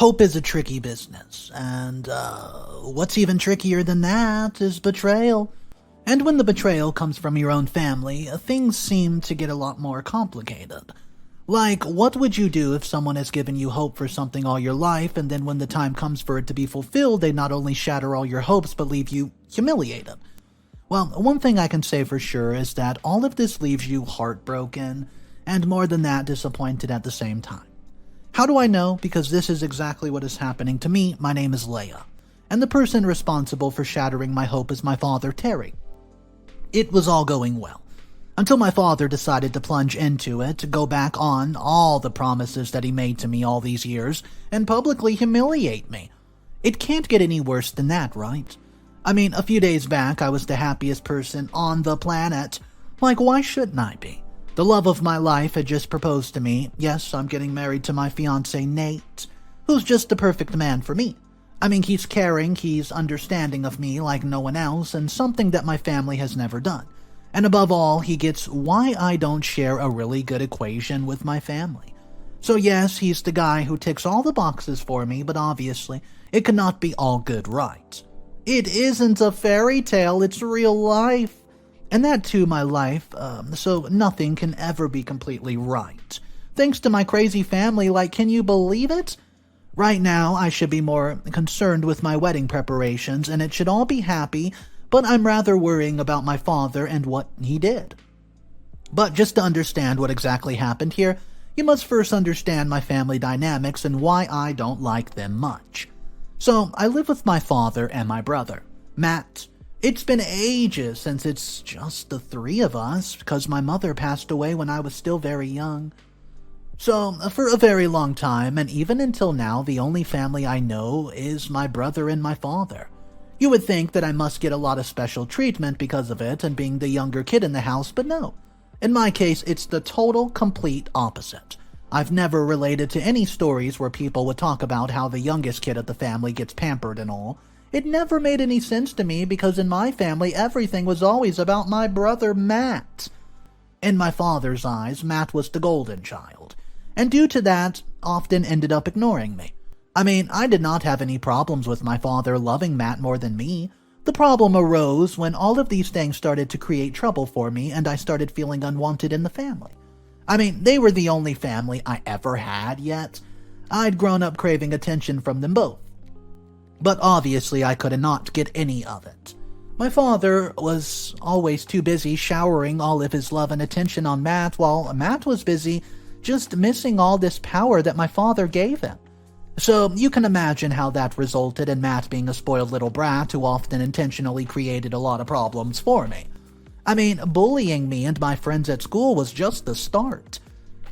Hope is a tricky business, and what's even trickier than that is betrayal. And when the betrayal comes from your own family, things seem to get a lot more complicated. Like, what would you do if someone has given you hope for something all your life, and then when the time comes for it to be fulfilled, they not only shatter all your hopes, but leave you humiliated? Well, one thing I can say for sure is that all of this leaves you heartbroken, and more than that, disappointed at the same time. How do I know? Because this is exactly what is happening to me. My name is Leah, and the person responsible for shattering my hope is my father, Terry. It was all going well, until my father decided to plunge into it, to go back on all the promises that he made to me all these years, and publicly humiliate me. It can't get any worse than that, right? I mean, a few days back, I was the happiest person on the planet. Like, why shouldn't I be? The love of my life had just proposed to me. Yes, I'm getting married to my fiancé, Nate, who's just the perfect man for me. I mean, he's caring, he's understanding of me like no one else, and something that my family has never done. And above all, he gets why I don't share a really good equation with my family. So yes, he's the guy who ticks all the boxes for me, but obviously, it cannot be all good, right? It isn't a fairy tale, it's real life. And that too, my life, so nothing can ever be completely right. Thanks to my crazy family, like, can you believe it? Right now, I should be more concerned with my wedding preparations, and it should all be happy, but I'm rather worrying about my father and what he did. But just to understand what exactly happened here, you must first understand my family dynamics and why I don't like them much. So, I live with my father and my brother, Matt. It's been ages since it's just the three of us, because my mother passed away when I was still very young. So, for a very long time, and even until now, the only family I know is my brother and my father. You would think that I must get a lot of special treatment because of it and being the younger kid in the house, but no. In my case, it's the total, complete opposite. I've never related to any stories where people would talk about how the youngest kid of the family gets pampered and all. It never made any sense to me because in my family, everything was always about my brother, Matt. In my father's eyes, Matt was the golden child, and due to that, often ended up ignoring me. I mean, I did not have any problems with my father loving Matt more than me. The problem arose when all of these things started to create trouble for me and I started feeling unwanted in the family. I mean, they were the only family I ever had yet. I'd grown up craving attention from them both. But obviously I could not get any of it. My father was always too busy showering all of his love and attention on Matt, while Matt was busy just missing all this power that my father gave him. So you can imagine how that resulted in Matt being a spoiled little brat who often intentionally created a lot of problems for me. I mean, bullying me and my friends at school was just the start.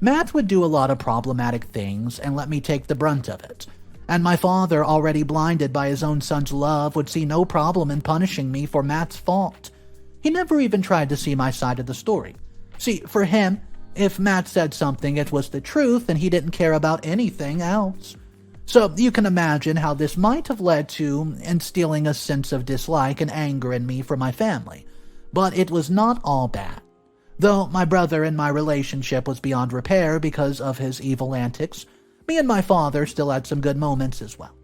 Matt would do a lot of problematic things and let me take the brunt of it. And my father, already blinded by his own son's love, would see no problem in punishing me for Matt's fault. He never even tried to see my side of the story. See, for him, if Matt said something, it was the truth and he didn't care about anything else. So you can imagine how this might have led to instilling a sense of dislike and anger in me for my family. But it was not all bad. Though my brother and my relationship was beyond repair because of his evil antics, me and my father still had some good moments as well.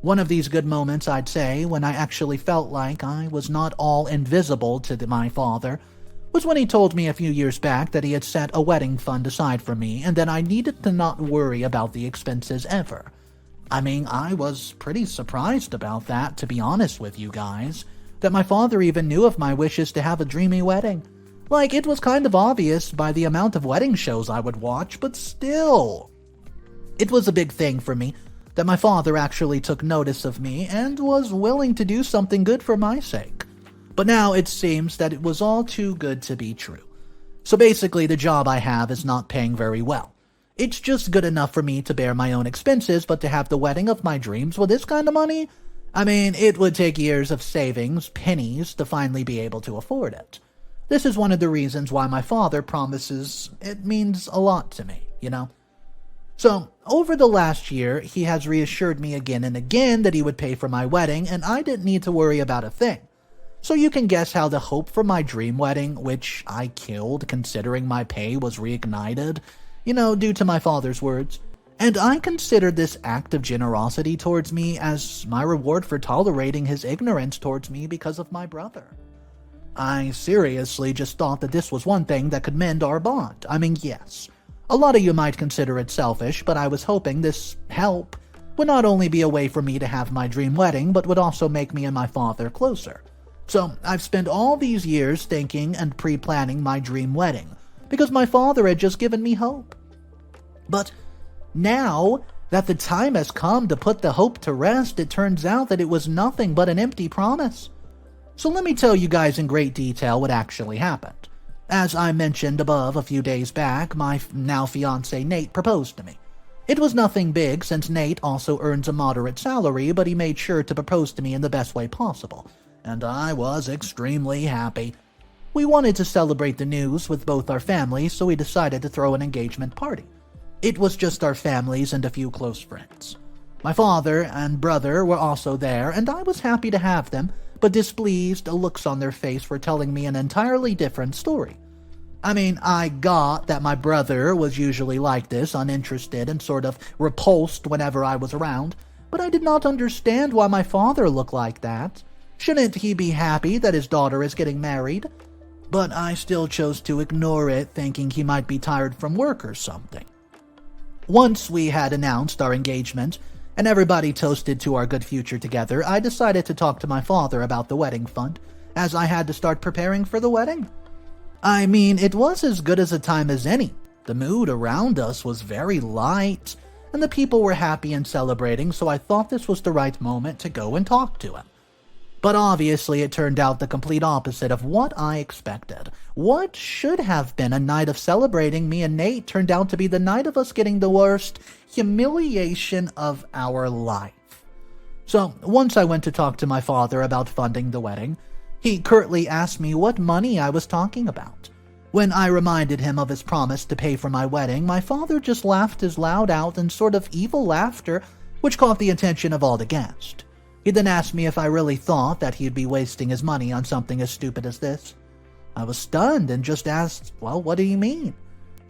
One of these good moments, I'd say, when I actually felt like I was not all invisible to my father, was when he told me a few years back that he had set a wedding fund aside for me and that I needed to not worry about the expenses ever. I mean, I was pretty surprised about that, to be honest with you guys, that my father even knew of my wishes to have a dreamy wedding. Like, it was kind of obvious by the amount of wedding shows I would watch, but still. It was a big thing for me that my father actually took notice of me and was willing to do something good for my sake. But now it seems that it was all too good to be true. So basically, the job I have is not paying very well. It's just good enough for me to bear my own expenses, but to have the wedding of my dreams with this kind of money? I mean, it would take years of savings, pennies, to finally be able to afford it. This is one of the reasons why my father promises it means a lot to me, you know? So, over the last year, he has reassured me again and again that he would pay for my wedding, and I didn't need to worry about a thing. So you can guess how the hope for my dream wedding, which I killed considering my pay was reignited, due to my father's words. and I considered this act of generosity towards me as my reward for tolerating his ignorance towards me because of my brother. I seriously just thought that this was one thing that could mend our bond. I mean, yes, a lot of you might consider it selfish, but I was hoping this help would not only be a way for me to have my dream wedding, but would also make me and my father closer. So I've spent all these years thinking and pre-planning my dream wedding, because my father had just given me hope. But now that the time has come to put the hope to rest, it turns out that it was nothing but an empty promise. So let me tell you guys in great detail what actually happened. As I mentioned above a few days back, my now fiancé Nate proposed to me. It was nothing big since Nate also earns a moderate salary, but he made sure to propose to me in the best way possible, and I was extremely happy. We wanted to celebrate the news with both our families, so we decided to throw an engagement party. It was just our families and a few close friends. My father and brother were also there, and I was happy to have them, but displeased looks on their face were telling me an entirely different story. I mean, I got that my brother was usually like this, uninterested and sort of repulsed whenever I was around, but I did not understand why my father looked like that. Shouldn't he be happy that his daughter is getting married? But I still chose to ignore it, thinking he might be tired from work or something. Once we had announced our engagement, and everybody toasted to our good future together, I decided to talk to my father about the wedding fund, as I had to start preparing for the wedding. I mean, it was as good as a time as any. The mood around us was very light, and the people were happy and celebrating, so I thought this was the right moment to go and talk to him. But obviously it turned out the complete opposite of what I expected. What should have been a night of celebrating me and Nate turned out to be the night of us getting the worst humiliation of our life. So once I went to talk to my father about funding the wedding, he curtly asked me what money I was talking about. When I reminded him of his promise to pay for my wedding, my father just laughed his loud out and sort of evil laughter, which caught the attention of all the guests. He then asked me if I really thought that he'd be wasting his money on something as stupid as this. I was stunned and just asked, well, what do you mean?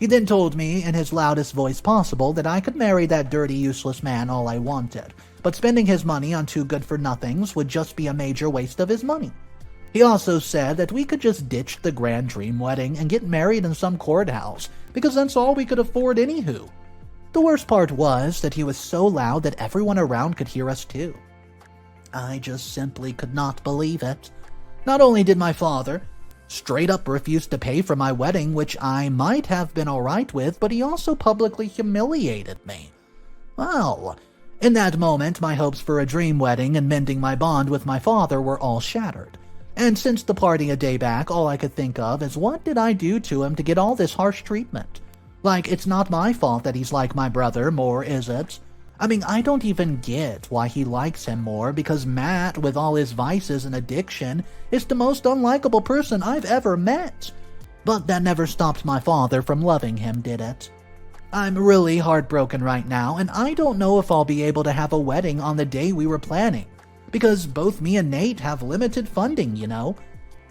He then told me in his loudest voice possible that I could marry that dirty, useless man all I wanted, but spending his money on two good-for-nothings would just be a major waste of his money. He also said that we could just ditch the grand dream wedding and get married in some courthouse, because that's all we could afford anywho. The worst part was that he was so loud that everyone around could hear us too. I just simply could not believe it. Not only did my father straight up refuse to pay for my wedding, which I might have been alright with, but he also publicly humiliated me. Well, in that moment, my hopes for a dream wedding and mending my bond with my father were all shattered. And since the party a day back, all I could think of is what did I do to him to get all this harsh treatment? Like, it's not my fault that he's like my brother more, is it? I mean, I don't even get why he likes him more, because Matt, with all his vices and addiction, is the most unlikable person I've ever met. But that never stopped my father from loving him, did it? I'm really heartbroken right now, and I don't know if I'll be able to have a wedding on the day we were planning, because both me and Nate have limited funding, you know?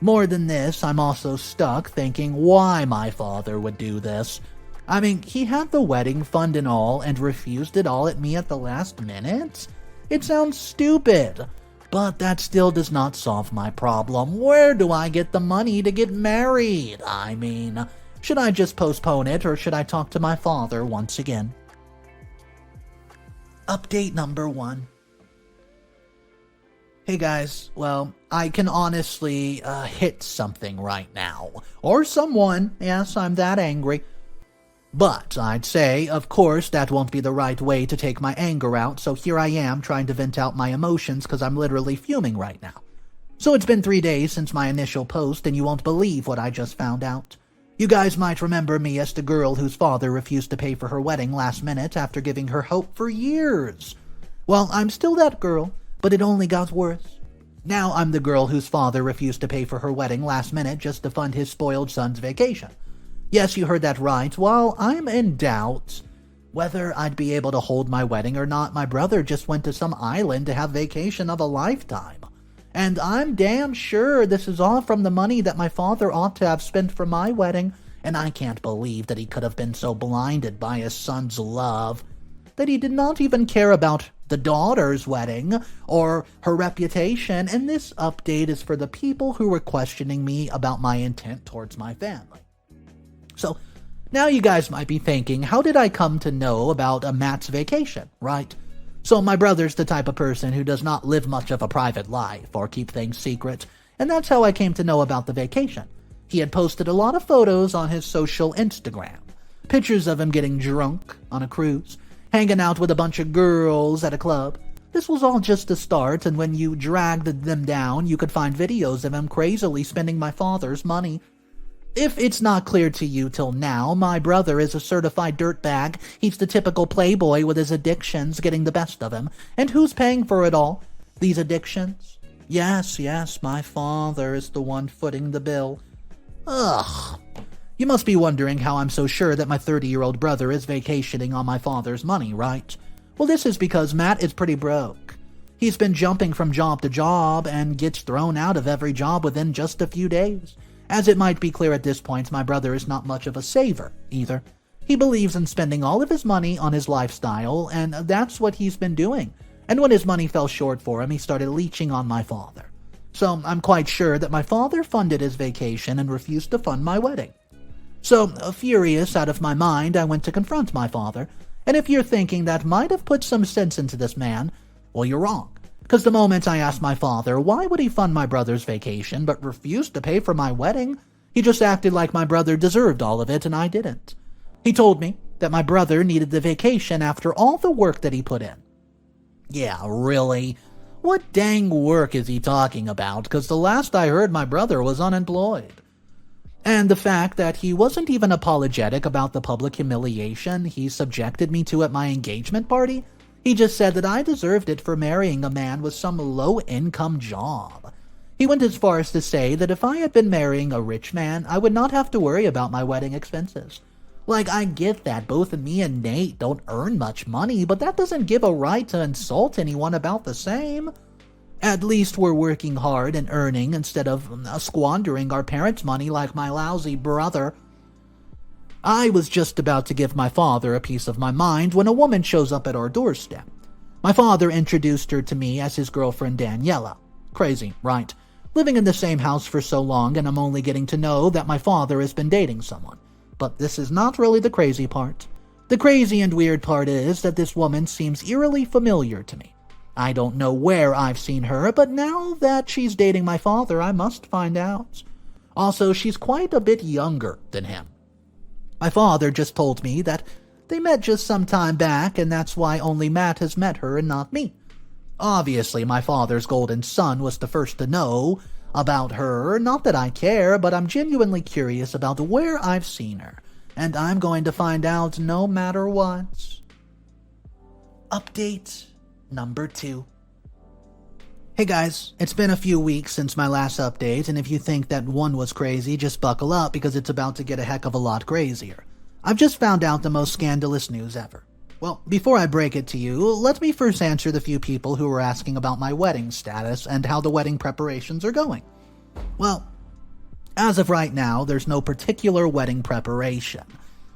More than this, I'm also stuck thinking why my father would do this. I mean, he had the wedding fund and all and refused it all at me at the last minute? It sounds stupid, but that still does not solve my problem. Where do I get the money to get married? I mean, should I just postpone it or should I talk to my father once again? Update number 1. Hey guys, well, I can honestly hit something right now. Or someone. Yes, I'm that angry. But I'd say, of course, that won't be the right way to take my anger out, so here I am trying to vent out my emotions because I'm literally fuming right now. So it's been 3 days since my initial post, and you won't believe what I just found out. You guys might remember me as the girl whose father refused to pay for her wedding last minute after giving her hope for years. Well, I'm still that girl, but it only got worse. Now I'm the girl whose father refused to pay for her wedding last minute just to fund his spoiled son's vacation. Yes, you heard that right. While I'm in doubt whether I'd be able to hold my wedding or not, my brother just went to some island to have vacation of a lifetime. And I'm damn sure this is all from the money that my father ought to have spent for my wedding, and I can't believe that he could have been so blinded by his son's love. that he did not even care about the daughter's wedding or her reputation, and this update is for the people who were questioning me about my intent towards my family. So, now you guys might be thinking, how did I come to know about Matt's vacation, right? So my brother's the type of person who does not live much of a private life or keep things secret, and that's how I came to know about the vacation. He had posted a lot of photos on his social Instagram. Pictures of him getting drunk on a cruise, hanging out with a bunch of girls at a club. This was all just the start, and when you dragged them down, you could find videos of him crazily spending my father's money. If it's not clear to you till now, my brother is a certified dirtbag. He's the typical playboy with his addictions getting the best of him. And who's paying for it all? These addictions? Yes, my father is the one footing the bill. Ugh. You must be wondering how I'm so sure that my 30-year-old brother is vacationing on my father's money, right? Well, this is because Matt is pretty broke. He's been jumping from job to job and gets thrown out of every job within just a few days. As it might be clear at this point, my brother is not much of a saver, either. He believes in spending all of his money on his lifestyle, and that's what he's been doing. And when his money fell short for him, he started leeching on my father. So I'm quite sure that my father funded his vacation and refused to fund my wedding. So, furious out of my mind, I went to confront my father. And if you're thinking that might have put some sense into this man, well, you're wrong. Because the moment I asked my father why would he fund my brother's vacation but refused to pay for my wedding, he just acted like my brother deserved all of it and I didn't. He told me that my brother needed the vacation after all the work that he put in. Yeah, really? What dang work is he talking about? Because the last I heard, my brother was unemployed. And the fact that he wasn't even apologetic about the public humiliation he subjected me to at my engagement party. He just said that I deserved it for marrying a man with some low-income job. He went as far as to say that if I had been marrying a rich man, I would not have to worry about my wedding expenses. Like, I get that both me and Nate don't earn much money, but that doesn't give a right to insult anyone about the same. At least we're working hard and earning instead of squandering our parents' money like my lousy brother. I was just about to give my father a piece of my mind when a woman shows up at our doorstep. My father introduced her to me as his girlfriend Daniella. Crazy, right? Living in the same house for so long and I'm only getting to know that my father has been dating someone. But this is not really the crazy part. The crazy and weird part is that this woman seems eerily familiar to me. I don't know where I've seen her, but now that she's dating my father, I must find out. Also, she's quite a bit younger than him. My father just told me that they met just some time back, and that's why only Matt has met her and not me. Obviously, my father's golden son was the first to know about her. Not that I care, but I'm genuinely curious about where I've seen her, and I'm going to find out no matter what. Update number 2. Hey guys, it's been a few weeks since my last update, and if you think that one was crazy, just buckle up because it's about to get a heck of a lot crazier. I've just found out the most scandalous news ever. Well, before I break it to you, let me first answer the few people who were asking about my wedding status and how the wedding preparations are going. Well, as of right now, there's no particular wedding preparation.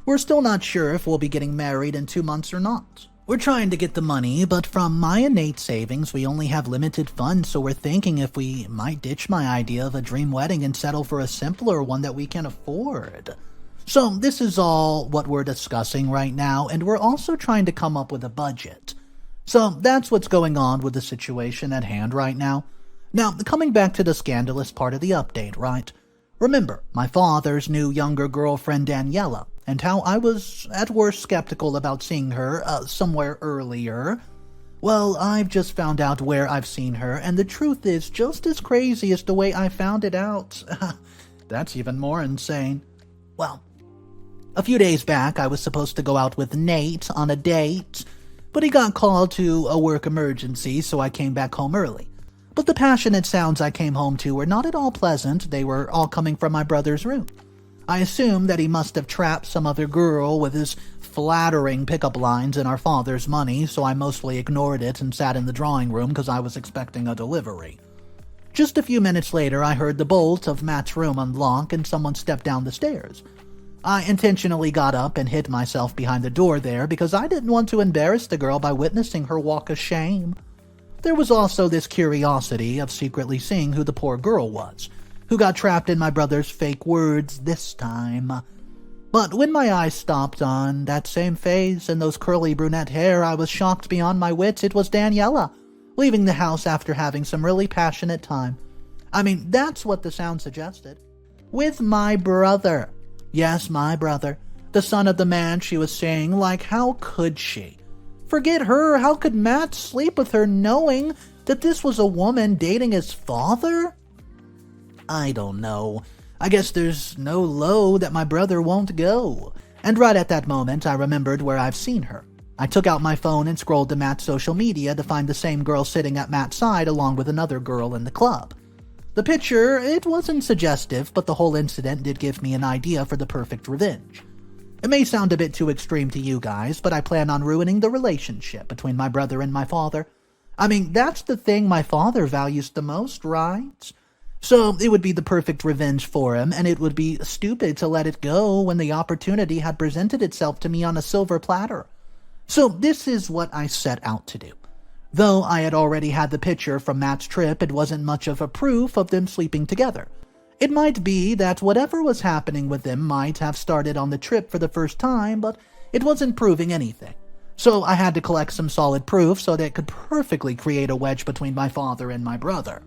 We're still not sure if we'll be getting married in 2 months or not. We're trying to get the money, but from my innate savings, we only have limited funds, so we're thinking if we might ditch my idea of a dream wedding and settle for a simpler one that we can afford. So this is all what we're discussing right now, and we're also trying to come up with a budget. So that's what's going on with the situation at hand right now. Now, coming back to the scandalous part of the update, right? Remember, my father's new younger girlfriend Daniella, and how I was at worst skeptical about seeing her somewhere earlier. Well, I've just found out where I've seen her, and the truth is just as crazy as the way I found it out. That's even more insane. Well, a few days back, I was supposed to go out with Nate on a date, but he got called to a work emergency, so I came back home early. But the passionate sounds I came home to were not at all pleasant. They were all coming from my brother's room. I assumed that he must have trapped some other girl with his flattering pickup lines and our father's money, so I mostly ignored it and sat in the drawing room because I was expecting a delivery. Just a few minutes later, I heard the bolt of Matt's room unlock and someone stepped down the stairs. I intentionally got up and hid myself behind the door there because I didn't want to embarrass the girl by witnessing her walk of shame. There was also this curiosity of secretly seeing who the poor girl was, who got trapped in my brother's fake words this time. But when my eyes stopped on that same face and those curly brunette hair, I was shocked beyond my wits. It was Daniella, leaving the house after having some really passionate time. I mean, that's what the sound suggested. With my brother. Yes, my brother. The son of the man she was seeing. Like, how could she? Forget her. How could Matt sleep with her knowing that this was a woman dating his father? I don't know. I guess there's no low that my brother won't go. And right at that moment, I remembered where I've seen her. I took out my phone and scrolled to Matt's social media to find the same girl sitting at Matt's side along with another girl in the club. The picture, it wasn't suggestive, but the whole incident did give me an idea for the perfect revenge. It may sound a bit too extreme to you guys, but I plan on ruining the relationship between my brother and my father. I mean, that's the thing my father values the most, right? So it would be the perfect revenge for him, and it would be stupid to let it go when the opportunity had presented itself to me on a silver platter. So this is what I set out to do. Though I had already had the picture from Matt's trip, it wasn't much of a proof of them sleeping together. It might be that whatever was happening with them might have started on the trip for the first time, but it wasn't proving anything. So I had to collect some solid proof so that it could perfectly create a wedge between my father and my brother.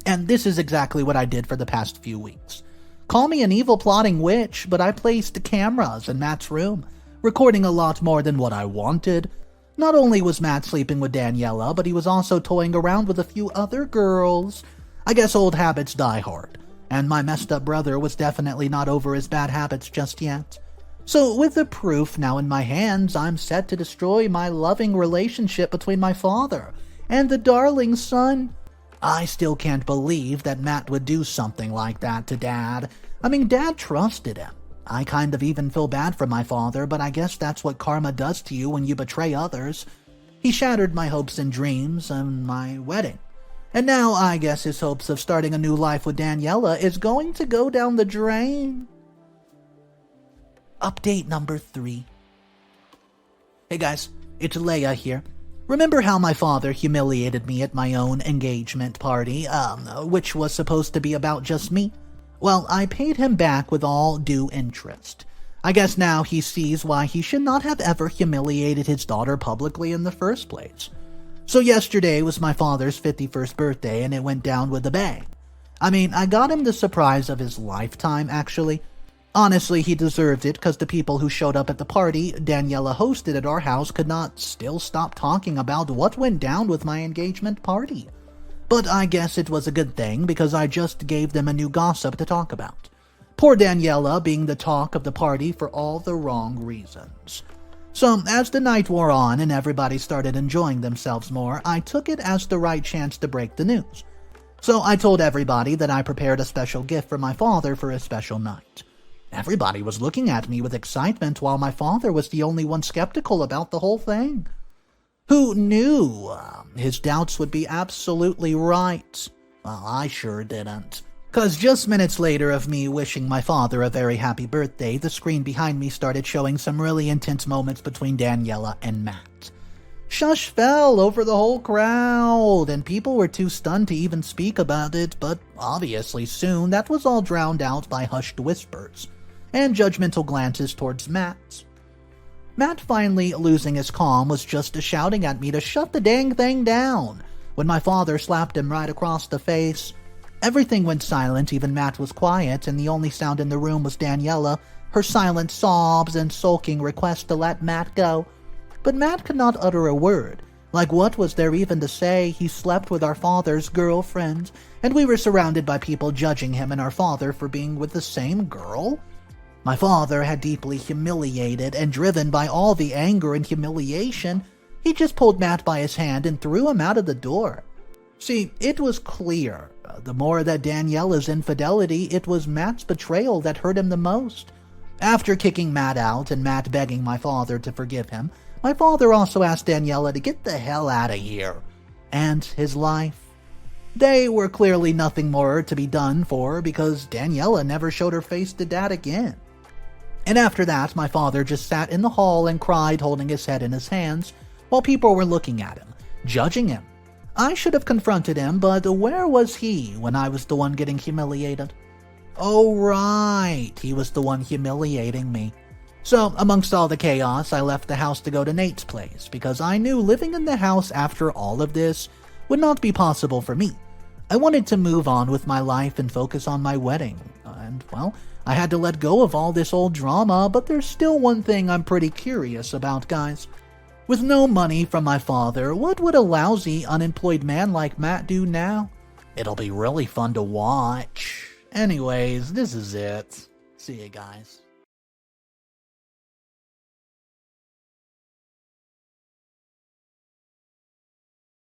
And this is exactly what I did for the past few weeks. Call me an evil plotting witch, but I placed cameras in Matt's room, recording a lot more than what I wanted. Not only was Matt sleeping with Daniella, but he was also toying around with a few other girls. I guess old habits die hard, and my messed up brother was definitely not over his bad habits just yet. So with the proof now in my hands, I'm set to destroy my loving relationship between my father and the darling son. I still can't believe that Matt would do something like that to Dad. I mean, Dad trusted him. I kind of even feel bad for my father, but I guess that's what karma does to you when you betray others. He shattered my hopes and dreams and my wedding. And now I guess his hopes of starting a new life with Daniella is going to go down the drain. Update number 3. Hey guys, it's Leah here. Remember how my father humiliated me at my own engagement party, which was supposed to be about just me? Well, I paid him back with all due interest. I guess now he sees why he should not have ever humiliated his daughter publicly in the first place. So yesterday was my father's 51st birthday, and it went down with a bang. I mean, I got him the surprise of his lifetime, actually. Honestly, he deserved it, because the people who showed up at the party Daniella hosted at our house could not still stop talking about what went down with my engagement party. But I guess it was a good thing, because I just gave them a new gossip to talk about. Poor Daniella being the talk of the party for all the wrong reasons. So, as the night wore on and everybody started enjoying themselves more, I took it as the right chance to break the news. So I told everybody that I prepared a special gift for my father for a special night. Everybody was looking at me with excitement while my father was the only one skeptical about the whole thing. Who knew his doubts would be absolutely right? Well, I sure didn't. 'Cause just minutes later of me wishing my father a very happy birthday, the screen behind me started showing some really intense moments between Daniella and Matt. Shush fell over the whole crowd, and people were too stunned to even speak about it, but obviously soon that was all drowned out by hushed whispers and judgmental glances towards Matt. Matt, finally losing his calm, was just shouting at me to shut the dang thing down when my father slapped him right across the face. Everything went silent, even Matt was quiet, and the only sound in the room was Daniella, her silent sobs and sulking request to let Matt go. But Matt could not utter a word. Like, what was there even to say? He slept with our father's girlfriend, and we were surrounded by people judging him and our father for being with the same girl? My father had deeply humiliated, and driven by all the anger and humiliation, he just pulled Matt by his hand and threw him out of the door. See, it was clear. The more that Daniella's infidelity, it was Matt's betrayal that hurt him the most. After kicking Matt out and Matt begging my father to forgive him, my father also asked Daniella to get the hell out of here. And his life. They were clearly nothing more to be done for, because Daniella never showed her face to Dad again. And after that, my father just sat in the hall and cried, holding his head in his hands, while people were looking at him, judging him. I should have confronted him, but where was he when I was the one getting humiliated? Oh right, he was the one humiliating me. So, amongst all the chaos, I left the house to go to Nate's place, because I knew living in the house after all of this would not be possible for me. I wanted to move on with my life and focus on my wedding, and, well, I had to let go of all this old drama, but there's still one thing I'm pretty curious about, guys. With no money from my father, what would a lousy, unemployed man like Matt do now? It'll be really fun to watch. Anyways, this is it. See you guys.